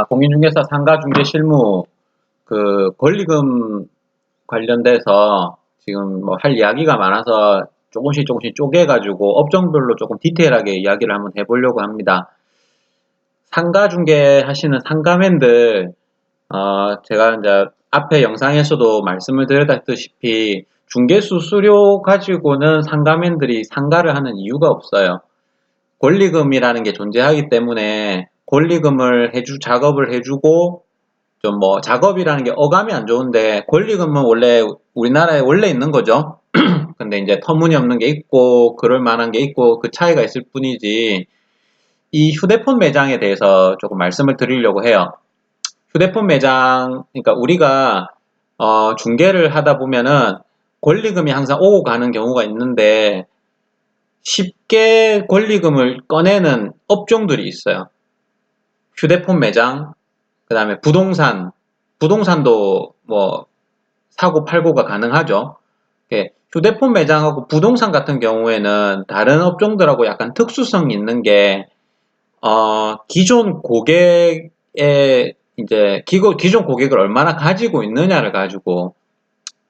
공인중개사 상가중개 실무 권리금 관련돼서 지금 뭐 할 이야기가 많아서 조금씩 쪼개가지고 업종별로 조금 디테일하게 이야기를 한번 해보려고 합니다. 상가중개 하시는 상가맨들, 제가 이제 앞에 영상에서도 말씀을 드렸다시피 중개수수료 가지고는 상가맨들이 상가를 하는 이유가 없어요. 권리금이라는 게 존재하기 때문에 권리금을 작업을 해주고, 좀 뭐 작업이라는 게 어감이 안 좋은데 권리금은 원래 우리나라에 원래 있는 거죠. 근데 이제 터무니없는 게 있고 그럴 만한 게 있고 그 차이가 있을 뿐이지, 이 휴대폰 매장에 대해서 조금 말씀을 드리려고 해요. 휴대폰 매장, 그러니까 우리가 중개를 하다 보면은 권리금이 항상 오고 가는 경우가 있는데 쉽게 권리금을 꺼내는 업종들이 있어요. 휴대폰 매장, 그 다음에 부동산도 뭐 사고 팔고가 가능하죠. 휴대폰 매장하고 부동산 같은 경우에는 다른 업종들하고 약간 특수성이 있는 게, 기존 고객의 이제 기존 고객을 얼마나 가지고 있느냐를 가지고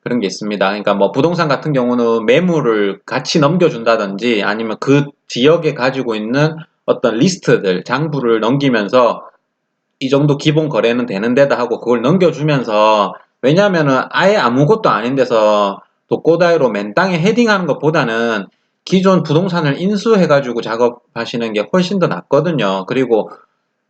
그런 게 있습니다. 그러니까 뭐 부동산 같은 경우는 매물을 같이 넘겨준다든지 아니면 그 지역에 가지고 있는 어떤 리스트들, 장부를 넘기면서 이 정도 기본 거래는 되는 데다 하고 그걸 넘겨주면서, 왜냐하면은 아예 아무것도 아닌 데서 독고다이로 맨 땅에 헤딩하는 것보다는 기존 부동산을 인수해가지고 작업하시는 게 훨씬 더 낫거든요. 그리고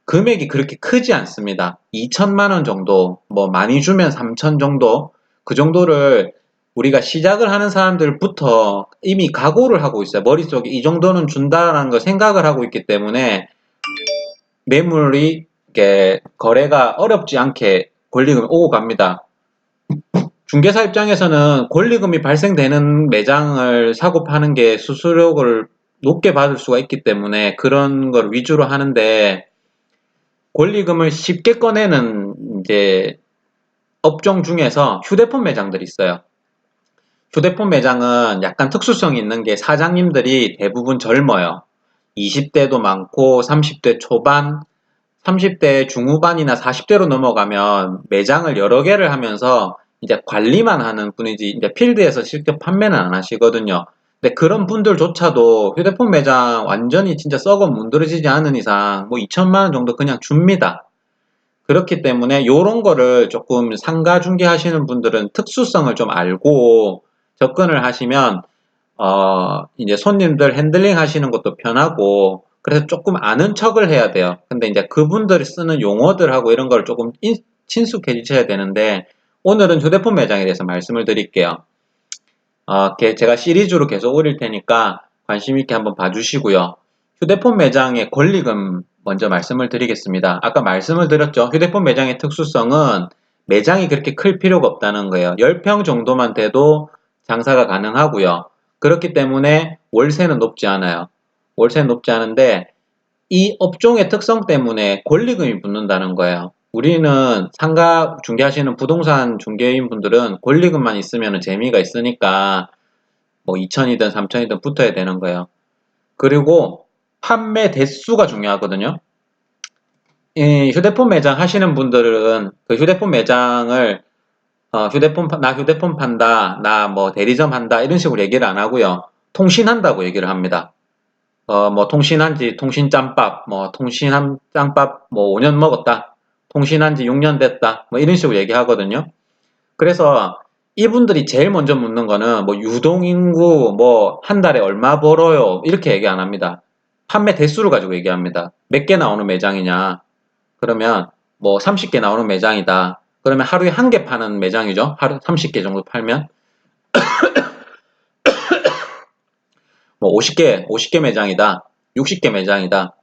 금액이 그렇게 크지 않습니다. 2천만 원 정도, 뭐 많이 주면 3천 정도, 그 정도를 우리가 시작을 하는 사람들부터 이미 각오를 하고 있어요. 머릿속에 이 정도는 준다라는 걸 생각을 하고 있기 때문에 매물이 거래가 어렵지 않게 권리금이 오고 갑니다. 중개사 입장에서는 권리금이 발생되는 매장을 사고 파는 게 수수료를 높게 받을 수가 있기 때문에 그런 걸 위주로 하는데, 권리금을 쉽게 꺼내는 이제 업종 중에서 휴대폰 매장들이 있어요. 휴대폰 매장은 약간 특수성이 있는 게 사장님들이 대부분 젊어요. 20대도 많고 30대 초반, 30대 중후반이나 40대로 넘어가면 매장을 여러 개를 하면서 이제 관리만 하는 분이지 이제 필드에서 직접 판매는 안 하시거든요. 근데 그런 분들조차도 휴대폰 매장 완전히 진짜 썩어 문드러지지 않은 이상 뭐 2천만 원 정도 그냥 줍니다. 그렇기 때문에 요런 거를 조금 상가 중개하시는 분들은 특수성을 좀 알고 접근을 하시면 이제 손님들 핸들링 하시는 것도 편하고, 그래서 조금 아는 척을 해야 돼요. 근데 이제 그분들이 쓰는 용어들하고 이런 걸 조금 친숙해지셔야 되는데, 오늘은 휴대폰 매장에 대해서 말씀을 드릴게요. 제가 시리즈로 계속 올릴 테니까 관심 있게 한번 봐주시고요. 휴대폰 매장의 권리금 먼저 말씀을 드리겠습니다. 아까 말씀을 드렸죠. 휴대폰 매장의 특수성은 매장이 그렇게 클 필요가 없다는 거예요. 10평 정도만 돼도 장사가 가능하고요. 그렇기 때문에 월세는 높지 않아요. 월세는 높지 않은데 이 업종의 특성 때문에 권리금이 붙는다는 거예요. 우리는 상가 중개하시는 부동산 중개인 분들은 권리금만 있으면 재미가 있으니까 뭐 2천이든 3천이든 붙어야 되는 거예요. 그리고 판매 대수가 중요하거든요. 이 휴대폰 매장 하시는 분들은 그 휴대폰 매장을 나 휴대폰 판다, 나 뭐 대리점 한다 이런 식으로 얘기를 안 하고요. 통신한다고 얘기를 합니다. 뭐 통신한지 통신짬밥, 뭐 통신한 짬밥 뭐 5년 먹었다, 통신한지 6년 됐다, 뭐 이런 식으로 얘기하거든요. 그래서 이분들이 제일 먼저 묻는 거는 뭐 유동인구, 뭐 한 달에 얼마 벌어요 이렇게 얘기 안 합니다. 판매 대수를 가지고 얘기합니다. 몇 개 나오는 매장이냐, 그러면 뭐 30개 나오는 매장이다. 그러면 하루에 한 개 파는 매장이죠. 하루 30개 정도 팔면 뭐 50개 매장이다, 60개 매장이다.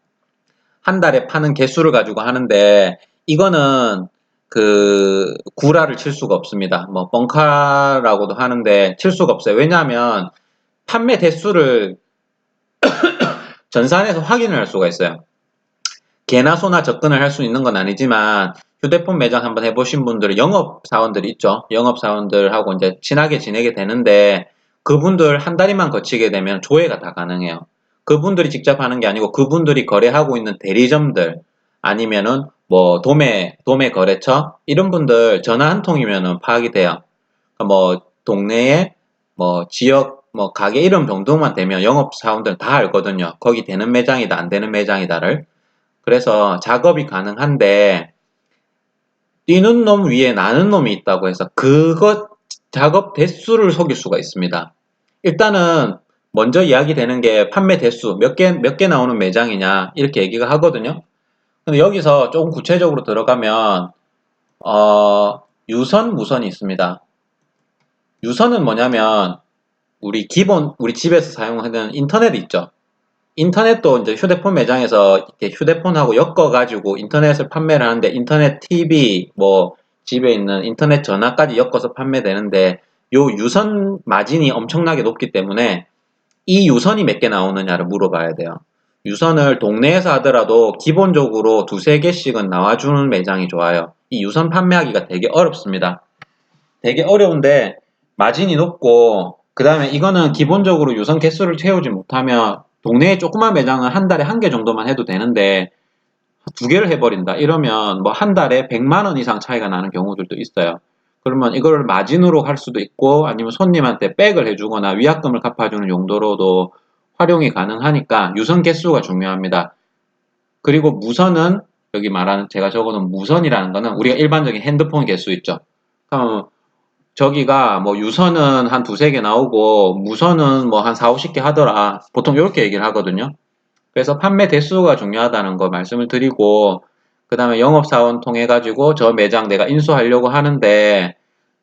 한 달에 파는 개수를 가지고 하는데, 이거는 구라를 칠 수가 없습니다. 뭐 뻥카라고도 하는데 칠 수가 없어요. 왜냐하면 판매 대수를 전산에서 확인을 할 수가 있어요. 개나 소나 접근을 할 수 있는 건 아니지만 휴대폰 매장 한번 해보신 분들은 영업사원들 있죠. 영업사원들하고 이제 친하게 지내게 되는데 그분들 한 다리만 거치게 되면 조회가 다 가능해요. 그분들이 직접 하는 게 아니고 그분들이 거래하고 있는 대리점들 아니면은 뭐 도매 거래처 이런 분들 전화 한 통이면은 파악이 돼요. 그러니까 뭐 동네에 뭐 지역 뭐 가게 이름 정도만 되면 영업 사원들은 다 알거든요. 거기 되는 매장이다 안 되는 매장이다를. 그래서 작업이 가능한데 뛰는 놈 위에 나는 놈이 있다고 해서 그것 작업 대수를 속일 수가 있습니다. 일단은 먼저 이야기되는 게 판매 대수 몇 개 나오는 매장이냐 이렇게 얘기가 하거든요. 근데 여기서 조금 구체적으로 들어가면 유선, 무선이 있습니다. 유선은 뭐냐면 우리 집에서 사용하는 인터넷 있죠. 인터넷도 이제 휴대폰 매장에서 이렇게 휴대폰하고 엮어가지고 인터넷을 판매를 하는데 인터넷 TV, 뭐 집에 있는 인터넷 전화까지 엮어서 판매되는데 요 유선 마진이 엄청나게 높기 때문에 이 유선이 몇 개 나오느냐를 물어봐야 돼요. 유선을 동네에서 하더라도 기본적으로 두세 개씩은 나와주는 매장이 좋아요. 이 유선 판매하기가 되게 어렵습니다. 되게 어려운데 마진이 높고 그 다음에 이거는 기본적으로 유선 개수를 채우지 못하면 동네에 조그만 매장은 한 달에 한 개 정도만 해도 되는데 두 개를 해버린다 이러면 뭐 한 달에 100만 원 이상 차이가 나는 경우들도 있어요. 그러면 이걸 마진으로 할 수도 있고 아니면 손님한테 백을 해주거나 위약금을 갚아주는 용도로도 활용이 가능하니까 유선 개수가 중요합니다. 그리고 무선은 여기 말하는 제가 적어놓은 무선이라는 거는 우리가 일반적인 핸드폰 개수 있죠. 그럼 저기가 뭐 유선은 한 두세 개 나오고 무선은 뭐 한 4, 50개 하더라. 보통 이렇게 얘기를 하거든요. 그래서 판매 대수가 중요하다는 거 말씀을 드리고 그 다음에 영업사원 통해 가지고 저 매장 내가 인수하려고 하는데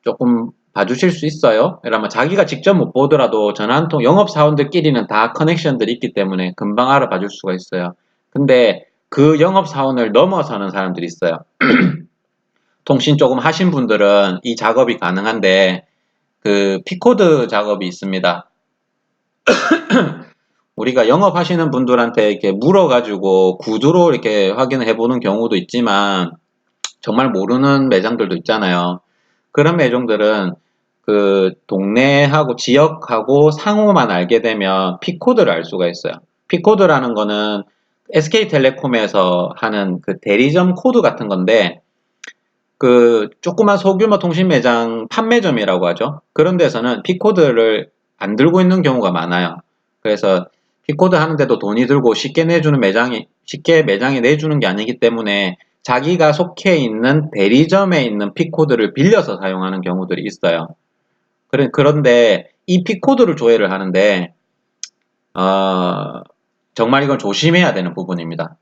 조금 봐주실 수 있어요? 이러면 자기가 직접 못 보더라도 전화 한 통 영업사원들끼리는 다 커넥션들이 있기 때문에 금방 알아봐 줄 수가 있어요. 근데 그 영업사원을 넘어서는 사람들이 있어요. 통신 조금 하신 분들은 이 작업이 가능한데 그 피코드 작업이 있습니다. 우리가 영업하시는 분들한테 이렇게 물어가지고 구두로 이렇게 확인을 해보는 경우도 있지만 정말 모르는 매장들도 있잖아요. 그런 매장들은 그 동네하고 지역하고 상호만 알게 되면 피코드를 알 수가 있어요. 피코드라는 거는 SK텔레콤에서 하는 그 대리점 코드 같은 건데 그 조그만 소규모 통신 매장 판매점이라고 하죠. 그런 데서는 피코드를 안 들고 있는 경우가 많아요. 그래서 피코드 하는데도 돈이 들고 쉽게 매장에 내주는 게 아니기 때문에 자기가 속해 있는 대리점에 있는 피코드를 빌려서 사용하는 경우들이 있어요. 그런데 이 피코드를 조회를 하는데, 어, 정말 이건 조심해야 되는 부분입니다.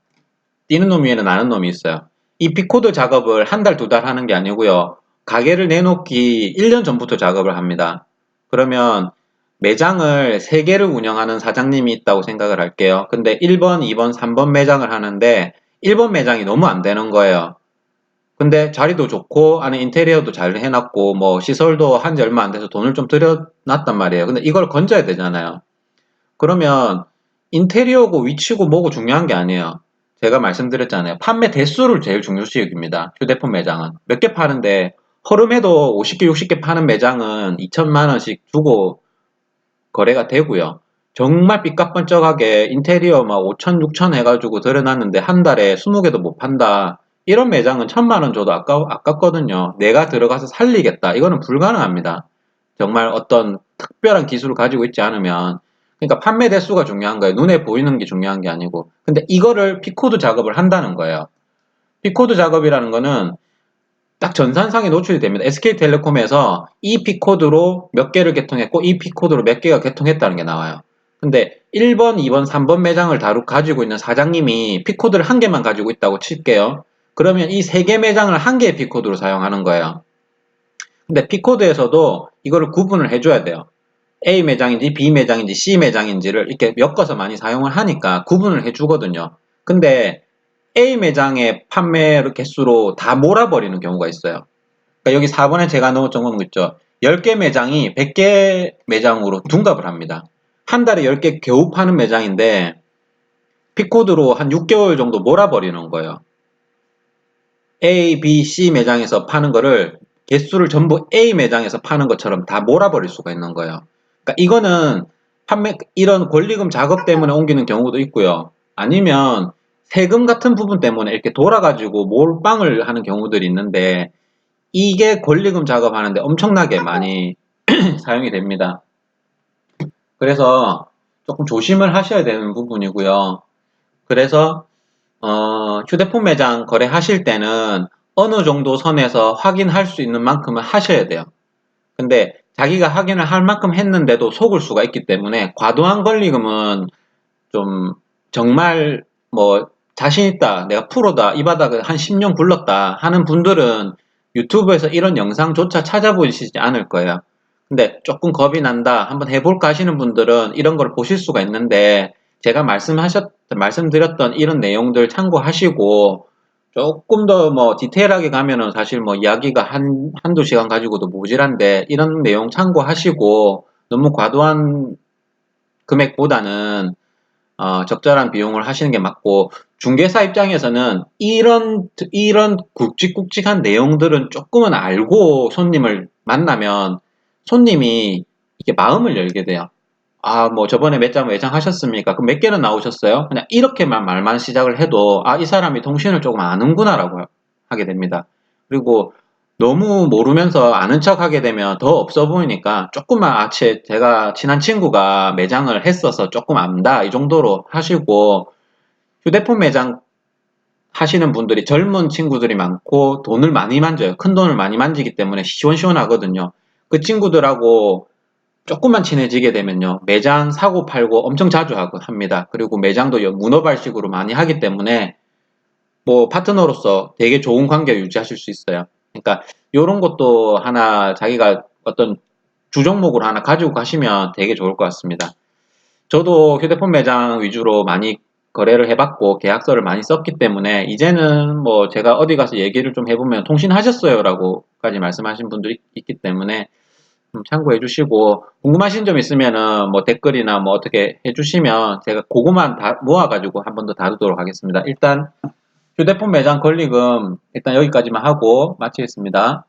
뛰는 놈 위에는 나는 놈이 있어요. 이 피코드 작업을 한 달, 두 달 하는 게 아니고요. 가게를 내놓기 1년 전부터 작업을 합니다. 그러면 매장을 3개를 운영하는 사장님이 있다고 생각을 할게요. 근데 1번, 2번, 3번 매장을 하는데 1번 매장이 너무 안 되는 거예요. 근데 자리도 좋고 안에 인테리어도 잘 해놨고 뭐 시설도 한지 얼마 안 돼서 돈을 좀 들여놨단 말이에요. 근데 이걸 건져야 되잖아요. 그러면 인테리어고 위치고 뭐고 중요한 게 아니에요. 제가 말씀드렸잖아요. 판매 대수를 제일 중요시 여깁니다. 휴대폰 매장은. 몇 개 파는데 허름해도 50개, 60개 파는 매장은 2천만 원씩 주고 거래가 되고요. 정말 삐까뻔쩍하게 인테리어 막 5천, 6천 해가지고 들여놨는데 한 달에 20개도 못 판다. 이런 매장은 1,000만 원 줘도 아깝거든요. 내가 들어가서 살리겠다. 이거는 불가능합니다. 정말 어떤 특별한 기술을 가지고 있지 않으면. 그러니까 판매 대수가 중요한 거예요. 눈에 보이는 게 중요한 게 아니고. 근데 이거를 피코드 작업을 한다는 거예요. 피코드 작업이라는 거는 딱 전산상에 노출이 됩니다. SK텔레콤에서 이 P코드로 몇 개를 개통했고 이 P코드로 몇 개가 개통했다는 게 나와요. 근데 1번, 2번, 3번 매장을 가지고 있는 사장님이 P코드를 한 개만 가지고 있다고 칠게요. 그러면 이 3개 매장을 한 개의 P코드로 사용하는 거예요. 근데 P코드에서도 이거를 구분을 해줘야 돼요. A 매장인지 B 매장인지 C 매장인지를 이렇게 엮어서 많이 사용을 하니까 구분을 해주거든요. 근데 A 매장의 판매 개수로 다 몰아버리는 경우가 있어요. 그러니까 여기 4번에 제가 적어놓은 거 있죠. 10개 매장이 100개 매장으로 둔갑을 합니다. 한 달에 10개 겨우 파는 매장인데 P코드로 한 6개월 정도 몰아버리는 거예요. A, B, C 매장에서 파는 거를 개수를 전부 A 매장에서 파는 것처럼 다 몰아버릴 수가 있는 거예요. 그러니까 이거는 이런 권리금 작업 때문에 옮기는 경우도 있고요. 아니면 세금 같은 부분 때문에 이렇게 돌아가지고 몰빵을 하는 경우들이 있는데, 이게 권리금 작업하는데 엄청나게 많이 사용이 됩니다. 그래서 조금 조심을 하셔야 되는 부분이고요. 그래서 휴대폰 매장 거래하실 때는 어느 정도 선에서 확인할 수 있는 만큼은 하셔야 돼요. 근데 자기가 확인을 할 만큼 했는데도 속을 수가 있기 때문에, 과도한 권리금은 좀 정말 뭐 자신 있다, 내가 프로다, 이 바닥을 한 10년 굴렀다 하는 분들은 유튜브에서 이런 영상조차 찾아보시지 않을 거예요. 근데 조금 겁이 난다, 한번 해볼까 하시는 분들은 이런 걸 보실 수가 있는데, 제가 말씀드렸던 이런 내용들 참고하시고, 조금 더 뭐 디테일하게 가면은 사실 뭐 이야기가 한두 시간 가지고도 모질한데, 이런 내용 참고하시고 너무 과도한 금액보다는 적절한 비용을 하시는 게 맞고, 중개사 입장에서는 이런 굵직굵직한 내용들은 조금은 알고 손님을 만나면 손님이 이게 마음을 열게 돼요. 아, 뭐 저번에 몇 장 외장하셨습니까? 그럼 몇 개는 나오셨어요? 그냥 이렇게만 말만 시작을 해도, 아, 이 사람이 통신을 조금 아는구나라고 하게 됩니다. 그리고 너무 모르면서 아는 척 하게 되면 더 없어 보이니까, 조금만, 제가 친한 친구가 매장을 했어서 조금 안다, 이 정도로 하시고, 휴대폰 매장 하시는 분들이 젊은 친구들이 많고 돈을 많이 만져요. 큰 돈을 많이 만지기 때문에 시원시원하거든요. 그 친구들하고 조금만 친해지게 되면요, 매장 사고 팔고 엄청 자주 합니다. 그리고 매장도 문어발식으로 많이 하기 때문에 뭐 파트너로서 되게 좋은 관계 유지하실 수 있어요. 그러니까 이런 것도 하나 자기가 어떤 주종목으로 하나 가지고 가시면 되게 좋을 것 같습니다. 저도 휴대폰 매장 위주로 많이 거래를 해봤고 계약서를 많이 썼기 때문에, 이제는 뭐 제가 어디 가서 얘기를 좀 해보면 통신하셨어요 라고까지 말씀하신 분들이 있기 때문에 참고해 주시고, 궁금하신 점 있으면은 뭐 댓글이나 뭐 어떻게 해 주시면 제가 그거만 다 모아가지고 한 번 더 다루도록 하겠습니다. 일단 휴대폰 매장 권리금 일단 여기까지만 하고 마치겠습니다.